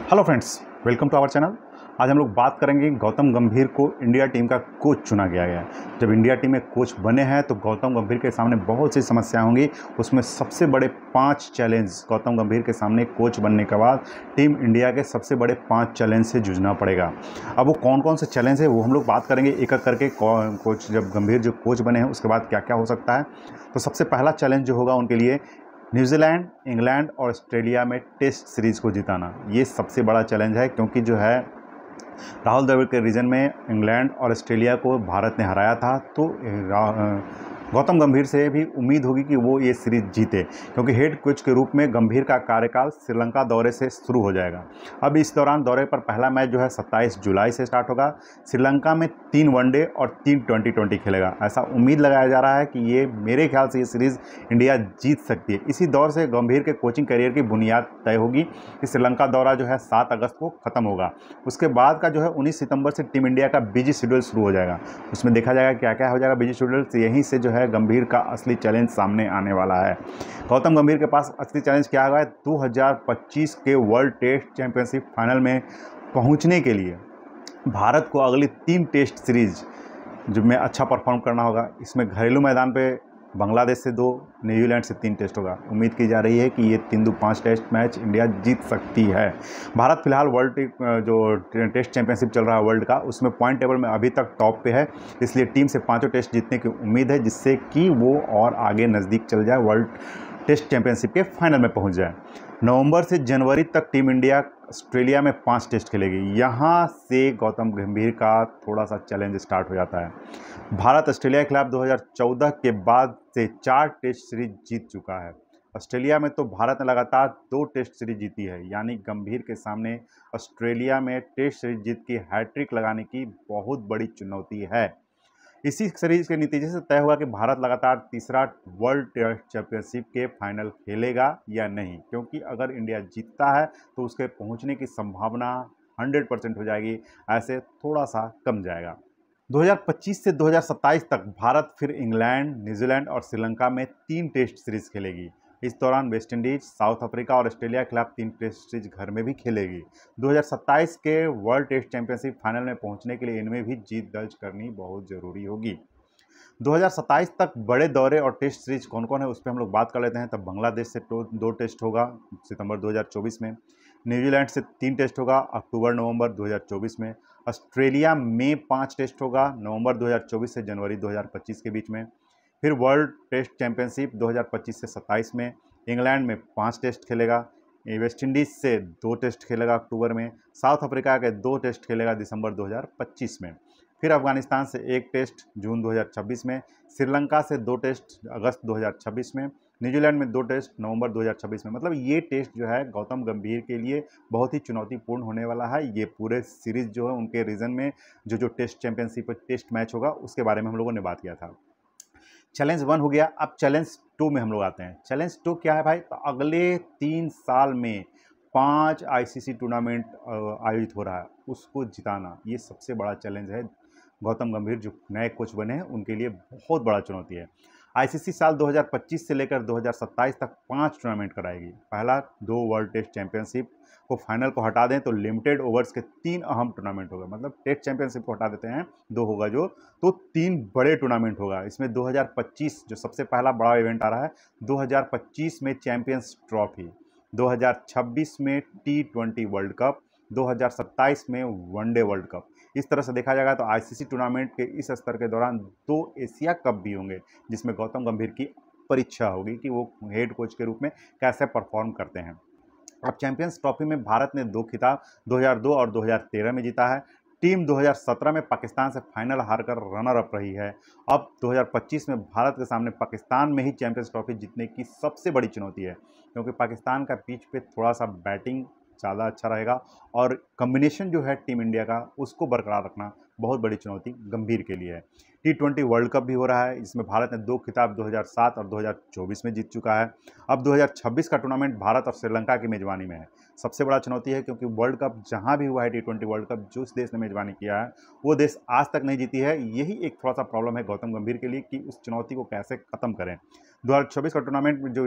Hello friends, welcome to our channel. आज हम लोग बात करेंगे गौतम गंभीर को इंडिया टीम का कोच चुना गया है। जब इंडिया टीम में कोच बने हैं तो गौतम गंभीर के सामने बहुत सी समस्याएं होंगी। उसमें सबसे बड़े 5 चैलेंज गौतम गंभीर के सामने कोच बनने के बाद टीम इंडिया के सबसे बड़े 5 चैलेंज से जूझना पड़ेगा। अब वो कौन कौन से चैलेंज है वो हम लोग बात करेंगे एक एक करके। कोच जब गंभीर जो कोच बने हैं उसके बाद क्या क्या हो सकता है। तो सबसे पहला चैलेंज जो होगा उनके लिए न्यूजीलैंड, इंग्लैंड और ऑस्ट्रेलिया में टेस्ट सीरीज़ को जिताना। ये सबसे बड़ा चैलेंज है क्योंकि जो है राहुल द्रविड़ के रीजन में इंग्लैंड और ऑस्ट्रेलिया को भारत ने हराया था। तो गौतम गंभीर से भी उम्मीद होगी कि वो ये सीरीज जीते क्योंकि हेड कोच के रूप में गंभीर का कार्यकाल श्रीलंका दौरे से शुरू हो जाएगा। अब इस दौरान दौरे पर पहला मैच जो है 27 जुलाई से स्टार्ट होगा। श्रीलंका में 3 वनडे और 3 2020 खेलेगा। ऐसा उम्मीद लगाया जा रहा है कि ये मेरे ख्याल से ये सीरीज़ इंडिया जीत सकती है। इसी दौर से गंभीर के कोचिंग करियर की बुनियाद तय होगी कि श्रीलंका दौरा जो है 7 अगस्त को ख़त्म होगा। उसके बाद का जो है 19 सितंबर से टीम इंडिया का बिजी शेड्यूल शुरू हो जाएगा। उसमें देखा जाएगा क्या क्या हो जाएगा बिजी शेड्यूल से। यहीं से जो है गंभीर का असली चैलेंज सामने आने वाला है। गौतम गंभीर के पास असली चैलेंज क्या होगा? 2025 के वर्ल्ड टेस्ट चैंपियनशिप फाइनल में पहुंचने के लिए भारत को अगली 3 टेस्ट सीरीज जिनमें अच्छा परफॉर्म करना होगा। इसमें घरेलू मैदान पे बांग्लादेश से 2, न्यूजीलैंड से 3 टेस्ट होगा। उम्मीद की जा रही है कि ये 3-5 टेस्ट मैच इंडिया जीत सकती है। भारत फिलहाल जो टेस्ट चैंपियनशिप चल रहा है वर्ल्ड का, उसमें पॉइंट टेबल में अभी तक टॉप पे है। इसलिए टीम से 5 टेस्ट जीतने की उम्मीद है जिससे कि वो और आगे नज़दीक चल जाए, वर्ल्ड टेस्ट चैंपियनशिप के फाइनल में पहुंच जाए। नवंबर से जनवरी तक टीम इंडिया ऑस्ट्रेलिया में 5 टेस्ट खेलेगी। यहाँ से गौतम गंभीर का थोड़ा सा चैलेंज स्टार्ट हो जाता है। भारत ऑस्ट्रेलिया के खिलाफ 2014 के बाद से 4 टेस्ट सीरीज जीत चुका है। ऑस्ट्रेलिया में तो भारत ने लगातार 2 टेस्ट सीरीज जीती है, यानी गंभीर के सामने ऑस्ट्रेलिया में टेस्ट सीरीज जीत की हैट्रिक लगाने की बहुत बड़ी चुनौती है। इसी सीरीज के नतीजे से तय हुआ कि भारत लगातार तीसरा वर्ल्ड टेस्ट चैंपियनशिप के फाइनल खेलेगा या नहीं, क्योंकि अगर इंडिया जीतता है तो उसके पहुंचने की संभावना 100% हो जाएगी, ऐसे थोड़ा सा कम जाएगा। 2025 से 2027 तक भारत फिर इंग्लैंड, न्यूजीलैंड और श्रीलंका में 3 टेस्ट सीरीज खेलेगी। इस दौरान वेस्टइंडीज, साउथ अफ्रीका और ऑस्ट्रेलिया के खिलाफ 3 टेस्ट सीरीज घर में भी खेलेगी। 2027 के वर्ल्ड टेस्ट चैंपियनशिप फाइनल में पहुंचने के लिए इनमें भी जीत दर्ज करनी बहुत ज़रूरी होगी। 2027 तक बड़े दौरे और टेस्ट सीरीज कौन कौन है उस पर हम लोग बात कर लेते हैं। तब बांग्लादेश से 2 टेस्ट होगा सितंबर 2024 में। न्यूजीलैंड से 3 टेस्ट होगा अक्टूबर-नवंबर 2024 में। ऑस्ट्रेलिया में 5 टेस्ट होगा नवंबर 2024 से जनवरी 2025 के बीच में। फिर वर्ल्ड टेस्ट चैंपियनशिप 2025 से 27 में। इंग्लैंड में 5 टेस्ट खेलेगा। वेस्ट इंडीज़ से 2 टेस्ट खेलेगा अक्टूबर में। साउथ अफ्रीका के 2 टेस्ट खेलेगा दिसंबर 2025 में। फिर अफगानिस्तान से 1 टेस्ट जून 2026 में। श्रीलंका से 2 टेस्ट अगस्त 2026 में। न्यूजीलैंड में 2 टेस्ट नवंबर 2026 में। मतलब ये टेस्ट जो है गौतम गंभीर के लिए बहुत ही चुनौतीपूर्ण होने वाला है। ये पूरे सीरीज़ जो है उनके रीजन में जो टेस्ट चैंपियनशिप टेस्ट मैच होगा उसके बारे में हम लोगों ने बात किया था। चैलेंज 1 हो गया। अब चैलेंज 2 में हम लोग आते हैं। चैलेंज 2 क्या है भाई? तो अगले 3 साल में 5 आईसीसी टूर्नामेंट आयोजित हो रहा है, उसको जिताना ये सबसे बड़ा चैलेंज है। गौतम गंभीर जो नए कोच बने हैं उनके लिए बहुत बड़ा चुनौती है। आईसीसी साल 2025 से लेकर 2027 तक 5 टूर्नामेंट कराएगी। पहला 2 वर्ल्ड टेस्ट चैंपियनशिप को फाइनल को हटा दें तो लिमिटेड ओवर्स के 3 अहम टूर्नामेंट होगा। मतलब टेस्ट चैंपियनशिप को हटा देते हैं 2 होगा जो, तो 3 बड़े टूर्नामेंट होगा। इसमें 2025 जो सबसे पहला बड़ा इवेंट आ रहा है, 2025 में चैंपियंस ट्रॉफी, 2026 में T20 वर्ल्ड कप, 2027 में वनडे वर्ल्ड कप। इस तरह से देखा जाएगा तो आईसीसी टूर्नामेंट के इस स्तर के दौरान 2 एशिया कप भी होंगे जिसमें गौतम गंभीर की परीक्षा होगी कि वो हेड कोच के रूप में कैसे परफॉर्म करते हैं। अब चैंपियंस ट्रॉफी में भारत ने 2 खिताब 2002 और 2013 में जीता है। टीम 2017 में पाकिस्तान से फाइनल हारकर रनर अप रही है। अब 2025 में भारत के सामने पाकिस्तान में ही चैंपियंस ट्रॉफी जीतने की सबसे बड़ी चुनौती है, क्योंकि पाकिस्तान का पिच पे थोड़ा सा बैटिंग ज़्यादा अच्छा रहेगा और कम्बिनेशन जो है टीम इंडिया का उसको बरकरार रखना बहुत बड़ी चुनौती गंभीर के लिए है। T20 वर्ल्ड कप भी हो रहा है, इसमें भारत ने 2 खिताब 2007 और 2024 में जीत चुका है। अब 2026 का टूर्नामेंट भारत और श्रीलंका की मेजबानी में है। सबसे बड़ा चुनौती है, क्योंकि वर्ल्ड कप जहाँ भी हुआ है, T20 वर्ल्ड कप जिस देश ने मेज़बानी किया है, वो देश आज तक नहीं जीती है। यही एक थोड़ा-सा प्रॉब्लम है गौतम गंभीर के लिए कि उस चुनौती को कैसे खत्म करें। 2026 का टूर्नामेंट में जो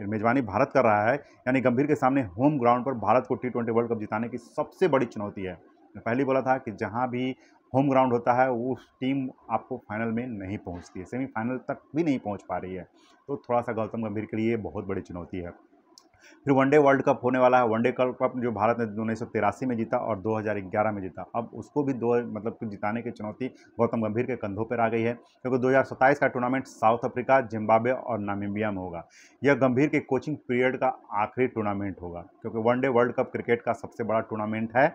मेज़बानी भारत कर रहा है, यानी गंभीर के सामने होम ग्राउंड पर भारत को T20 वर्ल्ड कप जिताने की सबसे बड़ी चुनौती है। मैं पहले ही बोला था कि जहाँ भी होम ग्राउंड होता है, वो टीम आपको फाइनल में नहीं पहुँचती है, सेमीफाइनल तक भी नहीं पहुँच पा रही है। तो थोड़ा-सा गौतम गंभीर के लिए बहुत बड़ी चुनौती है। फिर वनडे वर्ल्ड कप होने वाला है। वनडे वर्ल्ड कप जो भारत ने 1983 में जीता और 2011 में जीता। अब उसको भी मतलब कि जिताने की चुनौती गौतम गंभीर के कंधों पर आ गई है, क्योंकि 2027 का टूर्नामेंट साउथ अफ्रीका, जिम्बाब्वे और नामीबिया में होगा। यह गंभीर के कोचिंग पीरियड का आखिरी टूर्नामेंट होगा, क्योंकि वनडे वर्ल्ड कप क्रिकेट का सबसे बड़ा टूर्नामेंट है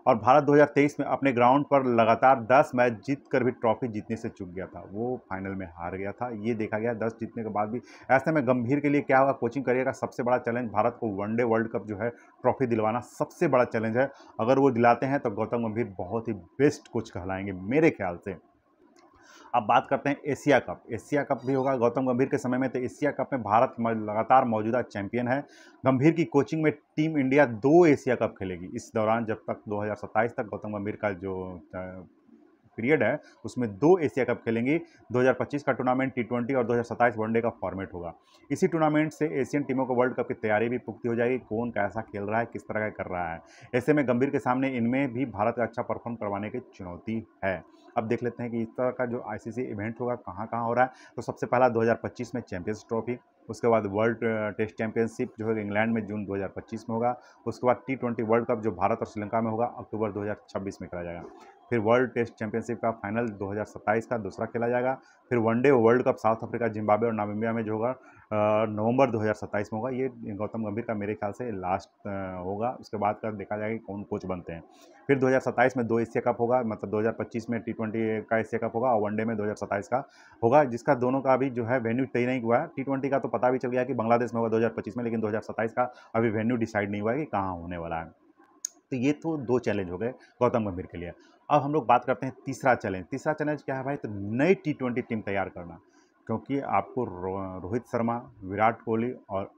और भारत 2023 में अपने ग्राउंड पर लगातार 10 मैच जीतकर भी ट्रॉफी जीतने से चूक गया था। वो फाइनल में हार गया था, ये देखा गया 10 जीतने के बाद भी। ऐसे में गंभीर के लिए क्या होगा, कोचिंग करियर का सबसे बड़ा चैलेंज भारत को वनडे वर्ल्ड कप जो है ट्रॉफी दिलवाना सबसे बड़ा चैलेंज है। अगर वो दिलाते हैं तो गौतम गंभीर बहुत ही बेस्ट कोच कहलाएंगे मेरे ख्याल से। अब बात करते हैं एशिया कप। एशिया कप भी होगा गौतम गंभीर के समय में, तो एशिया कप में भारत लगातार मौजूदा चैंपियन है। गंभीर की कोचिंग में टीम इंडिया 2 एशिया कप खेलेगी इस दौरान, जब तक 2027 तक गौतम गंभीर का जो पीरियड है, उसमें 2 एशिया कप खेलेंगी। 2025 का टूर्नामेंट T20 और 2027 वनडे का फॉर्मेट होगा। इसी टूर्नामेंट से एशियन टीमों को वर्ल्ड कप की तैयारी भी पुख्ती हो जाएगी, कौन कैसा खेल रहा है, किस तरह का कर रहा है। ऐसे में गंभीर के सामने इनमें भी भारत का अच्छा परफॉर्म करवाने की चुनौती है। अब देख लेते हैं कि इस तरह का जो आईसीसी इवेंट होगा कहाँ-कहाँ हो रहा है। तो सबसे पहला 2025 में चैंपियंस ट्रॉफी, उसके बाद वर्ल्ड टेस्ट चैंपियनशिप जो है इंग्लैंड में जून 2025 में होगा। उसके बाद T20 वर्ल्ड कप जो भारत और श्रीलंका में होगा अक्टूबर 2026 में खेला जाएगा। फिर वर्ल्ड टेस्ट चैंपियनशिप का फाइनल 2027 का दूसरा खेला जाएगा। फिर one day world cup south Africa, Zimbabwe और नामीबिया में जो होगा नवंबर 2027 में होगा। ये गौतम गंभीर का मेरे ख्याल से लास्ट होगा। उसके बाद का देखा जाएगा कि कौन कोच बनते हैं। फिर 2027 में 2 एशिया कप होगा, मतलब 2025 में T20 का एशिया कप होगा और वनडे में 2027 का होगा, जिसका दोनों का अभी जो है वेन्यू तय नहीं हुआ है। T20 का तो पता भी चल गया कि बांग्लादेश में होगा 2025 में, लेकिन 2027 का अभी वेन्यू डिसाइड नहीं हुआ है कि कहाँ होने वाला है। तो ये तो 2 चैलेंज हो गए गौतम गंभीर के लिए। अब हम लोग बात करते हैं तीसरा चैलेंज। तीसरा चैलेंज क्या है भाई? तो नई T20 टीम तैयार करना, क्योंकि आपको रोहित शर्मा, विराट कोहली और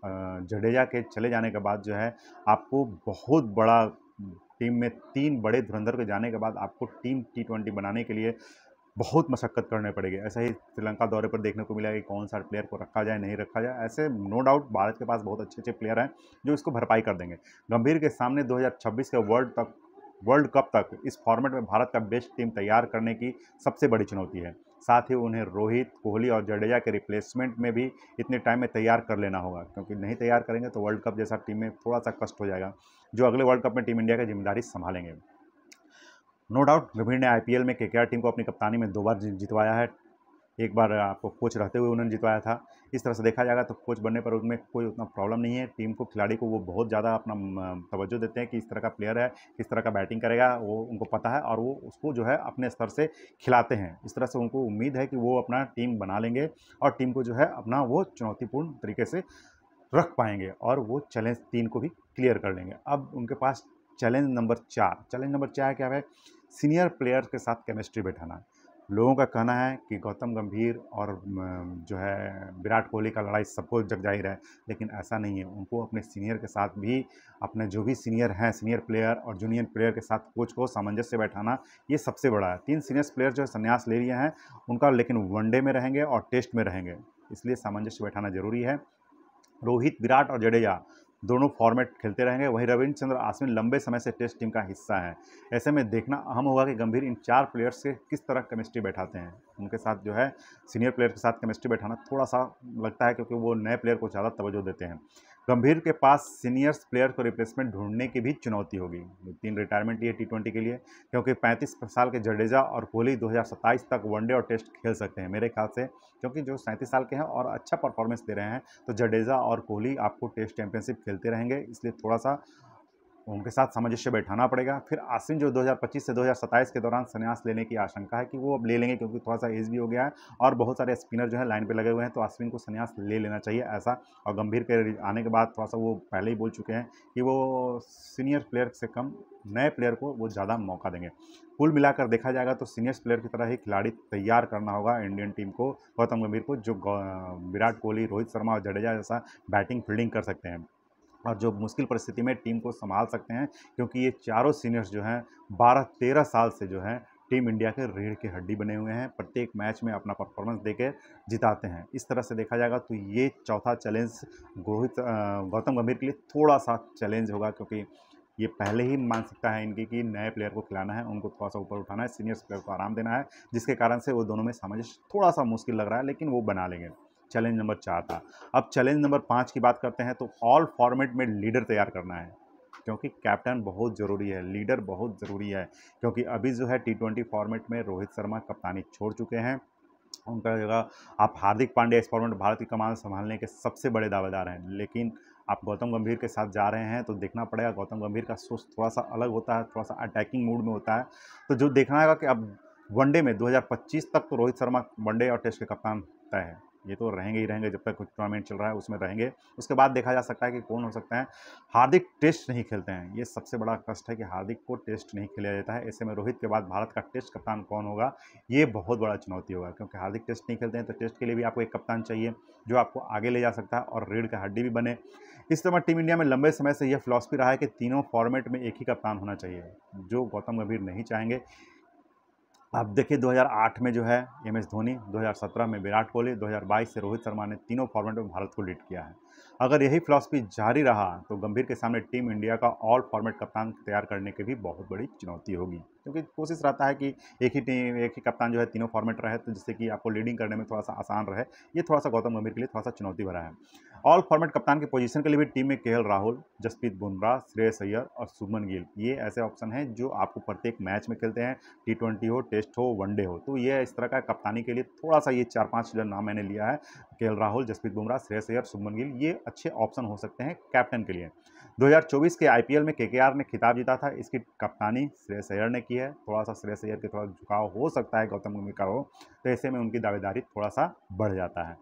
जडेजा के चले जाने के बाद जो है आपको बहुत बड़ा टीम में 3 बड़े धुरंधर के जाने के बाद आपको टीम T20 बनाने के लिए बहुत मशक्कत करने पड़ेगी। ऐसा ही श्रीलंका दौरे पर देखने को मिला कि कौन-सा प्लेयर को रखा जाए, नहीं रखा जाए। ऐसे नो डाउट भारत के पास बहुत अच्छे-अच्छे प्लेयर हैं, जो इसको भरपाई कर देंगे। गंभीर के सामने 2026 के वर्ल्ड कप तक इस फॉर्मेट में भारत का बेस्ट टीम तैयार करने की सबसे बड़ी चुनौती है। साथ ही उन्हें रोहित, कोहली और जडेजा के रिप्लेसमेंट में भी इतने टाइम में तैयार कर लेना होगा, क्योंकि नहीं तैयार करेंगे तो वर्ल्ड कप जैसा टीम में थोड़ा-सा कष्ट हो जाएगा, जो अगले वर्ल्ड कप में टीम इंडिया की जिम्मेदारी संभालेंगे। नो डाउट गंभीर ने आईपीएल में केकेआर टीम को अपनी कप्तानी में 2 बार जितवाया है। एक बार आपको कोच रहते हुए उन्होंने जितवाया था। इस तरह से देखा जाएगा तो कोच बनने पर उनमें कोई उतना प्रॉब्लम नहीं है। टीम को, खिलाड़ी को वो बहुत ज़्यादा अपना तवज्जो देते हैं कि इस तरह का प्लेयर है, किस तरह का बैटिंग करेगा, वो उनको पता है और वो उसको जो है अपने स्तर से खिलाते हैं। इस तरह से उनको उम्मीद है कि वो अपना टीम बना लेंगे और टीम को जो है अपना वो चुनौतीपूर्ण तरीके से रख पाएंगे और वो चैलेंज 3 को भी क्लियर कर लेंगे। अब उनके पास चैलेंज नंबर 4, चैलेंज नंबर 4 क्या है? सीनियर प्लेयर के साथ केमिस्ट्री बैठाना। लोगों का कहना है कि गौतम गंभीर और जो है विराट कोहली का लड़ाई सबको जग जाहिर है, लेकिन ऐसा नहीं है। उनको अपने सीनियर के साथ भी, अपने जो भी सीनियर हैं, सीनियर प्लेयर और जूनियर प्लेयर के साथ कोच को सामंजस्य बैठाना, ये सबसे बड़ा है। 3 सीनियर प्लेयर जो है संन्यास ले लिए हैं उनका, लेकिन वनडे में रहेंगे और टेस्ट में रहेंगे, इसलिए सामंजस्य बैठाना जरूरी है। रोहित, विराट और जडेजा दोनों फॉर्मेट खेलते रहेंगे। वहीं रविचंद्र अश्विन लंबे समय से टेस्ट टीम का हिस्सा है। ऐसे में देखना अहम होगा कि गंभीर इन 4 प्लेयर्स से किस तरह केमिस्ट्री बैठाते हैं। उनके साथ जो है सीनियर प्लेयर के साथ केमिस्ट्री बैठाना थोड़ा सा लगता है, क्योंकि वो नए प्लेयर को ज़्यादा तवज्जो देते हैं। गंभीर के पास सीनियर्स प्लेयर को रिप्लेसमेंट ढूंढने की भी चुनौती होगी। 3 रिटायरमेंट लिए T20 के लिए, क्योंकि 35 साल के जडेजा और कोहली 2027 तक वनडे और टेस्ट खेल सकते हैं मेरे ख्याल से, क्योंकि जो 37 साल के हैं और अच्छा परफॉर्मेंस दे रहे हैं, तो जडेजा और कोहली आपको टेस्ट चैंपियनशिप खेलते रहेंगे, इसलिए थोड़ा-सा उनके साथ सामंजस्य बैठाना पड़ेगा। फिर अश्विन जो 2025 से 2027 के दौरान संन्यास लेने की आशंका है कि वो अब ले लेंगे, क्योंकि थोड़ा-सा एज भी हो गया है और बहुत सारे स्पिनर जो है लाइन पे लगे हुए हैं, तो अश्विन को संन्यास ले लेना चाहिए ऐसा। और गंभीर के आने के बाद थोड़ा-सा वो पहले ही बोल चुके हैं कि वो सीनियर प्लेयर से कम नए प्लेयर को वो ज़्यादा मौका देंगे। कुल मिलाकर देखा जाएगा तो सीनियर्स प्लेयर की तरह ही खिलाड़ी तैयार करना होगा इंडियन टीम को, गौतम गंभीर को, जो विराट कोहली, रोहित शर्मा और जडेजा जैसा बैटिंग फील्डिंग कर सकते हैं। और जो मुश्किल परिस्थिति में टीम को संभाल सकते हैं, क्योंकि ये चारों सीनियर्स जो हैं 12-13 साल से जो है टीम इंडिया के रीढ़ की हड्डी बने हुए हैं, प्रत्येक मैच में अपना परफॉर्मेंस देके जिताते हैं। इस तरह से देखा जाएगा तो ये चौथा चैलेंज गौतम गंभीर के लिए थोड़ा-सा चैलेंज होगा, क्योंकि ये पहले ही मानसिकता है इनकी कि नए प्लेयर को खिलाना है, उनको थोड़ा-सा ऊपर उठाना है, सीनियर्स प्लेयर को आराम देना है, जिसके कारण से वो दोनों में सामंजस्य थोड़ा-सा मुश्किल लग रहा है, लेकिन वो बना लेंगे। चैलेंज नंबर 4 था। अब चैलेंज नंबर 5 की बात करते हैं तो ऑल फॉर्मेट में लीडर तैयार करना है, क्योंकि कैप्टन बहुत ज़रूरी है, लीडर बहुत ज़रूरी है, क्योंकि अभी जो है टी20 फॉर्मेट में रोहित शर्मा कप्तानी छोड़ चुके हैं। उनका जगह आप हार्दिक पांड्या इस फॉर्मेट भारत की कमान संभालने के सबसे बड़े दावेदार हैं, लेकिन आप गौतम गंभीर के साथ जा रहे हैं तो देखना पड़ेगा। गौतम गंभीर का सोच थोड़ा-सा अलग होता है, थोड़ा-सा अटैकिंग मूड में होता है, तो जो देखना होगा कि अब वनडे में 2025 तक तो रोहित शर्मा वनडे और टेस्ट के कप्तान तय है। ये तो रहेंगे ही रहेंगे, जब तक कुछ टूर्नामेंट चल रहा है उसमें रहेंगे। उसके बाद देखा जा सकता है कि कौन हो सकता है। हार्दिक टेस्ट नहीं खेलते हैं, ये सबसे बड़ा कष्ट है कि हार्दिक को टेस्ट नहीं खेला जाता है। ऐसे में रोहित के बाद भारत का टेस्ट कप्तान कौन होगा, ये बहुत बड़ा चुनौती होगा, क्योंकि हार्दिक टेस्ट नहीं खेलते हैं तो टेस्ट के लिए भी आपको एक कप्तान चाहिए जो आपको आगे ले जा सकता है और रीढ़ का हड्डी भी बने। इस तरह टीम इंडिया में लंबे समय से यह फिलॉसफी रहा है कि तीनों फॉर्मेट में एक ही कप्तान होना चाहिए, जो गौतम गंभीर नहीं चाहेंगे। अब देखिए 2008 में जो है एम.एस. धोनी, 2017 में विराट कोहली, 2022 से रोहित शर्मा ने तीनों फॉर्मेट में भारत को लीड किया है। अगर यही फिलॉसफी जारी रहा तो गंभीर के सामने टीम इंडिया का ऑल फॉर्मेट कप्तान तैयार करने की भी बहुत बड़ी चुनौती होगी, क्योंकि कोशिश रहता है कि एक ही कप्तान जो है तीनों फॉर्मेट रहे, तो जिससे कि आपको लीडिंग करने में थोड़ा सा आसान रहे। ये थोड़ा सा गौतम गंभीर के लिए थोड़ा सा चुनौती भरा है। ऑल फॉर्मेट कप्तान की पोजीशन के लिए भी टीम में केएल राहुल, जसप्रीत बुमराह, श्रेयस अय्यर और शुभमन गिल, ये ऐसे ऑप्शन हैं जो आपको प्रत्येक मैच में खेलते हैं, टी20 हो, टेस्ट हो, वनडे हो। तो ये इस तरह का कप्तानी के लिए थोड़ा-सा ये 4-5 जो नाम मैंने लिया है, केएल राहुल, जसप्रीत बुमराह, श्रेयस अय्यर, शुभमन गिल, ये अच्छे ऑप्शन हो सकते हैं कैप्टन के लिए। 2024 के आईपीएल में केकेआर ने खिताब जीता था, इसकी कप्तानी श्रेयस अय्यर ने की है। थोड़ा-सा श्रेयस अय्यर के थोड़ा झुकाव हो सकता है गौतम गंभीर का हो, तो ऐसे में उनकी दावेदारी थोड़ा-सा बढ़ जाता है।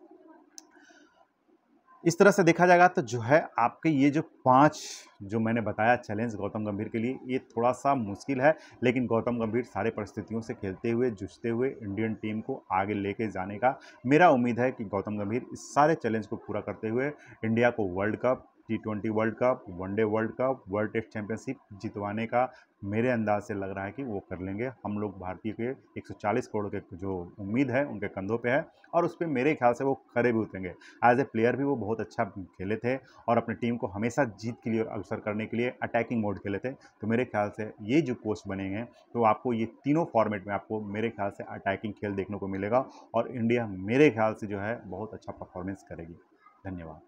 इस तरह से देखा जाएगा तो जो है आपके ये जो 5 जो मैंने बताया चैलेंज गौतम गंभीर के लिए, ये थोड़ा-सा मुश्किल है, लेकिन गौतम गंभीर सारे परिस्थितियों से खेलते हुए, जूझते हुए इंडियन टीम को आगे लेके जाने का मेरा उम्मीद है कि गौतम गंभीर इस सारे चैलेंज को पूरा करते हुए इंडिया को वर्ल्ड कप, टी20 world cup, one day world cup, world test championship जितवाने का मेरे अंदाज से लग रहा है कि वो कर लेंगे। हम लोग भारतीय के 140 करोड़ के जो उम्मीद है उनके कंधों पे है, और उस पे मेरे ख्याल से वो खरे भी उतरेंगे। एज ए प्लेयर भी वो बहुत अच्छा खेले थे और अपनी टीम को हमेशा जीत के लिए और अग्रसर करने के लिए अटैकिंग मोड खेले थे। तो मेरे ख्याल से ये जो कोच बनेंगे तो आपको ये तीनों फॉर्मेट में आपको मेरे ख्याल से अटैकिंग खेल देखने को मिलेगा, और इंडिया मेरे ख्याल से जो है बहुत अच्छा परफॉर्मेंस करेगी। धन्यवाद।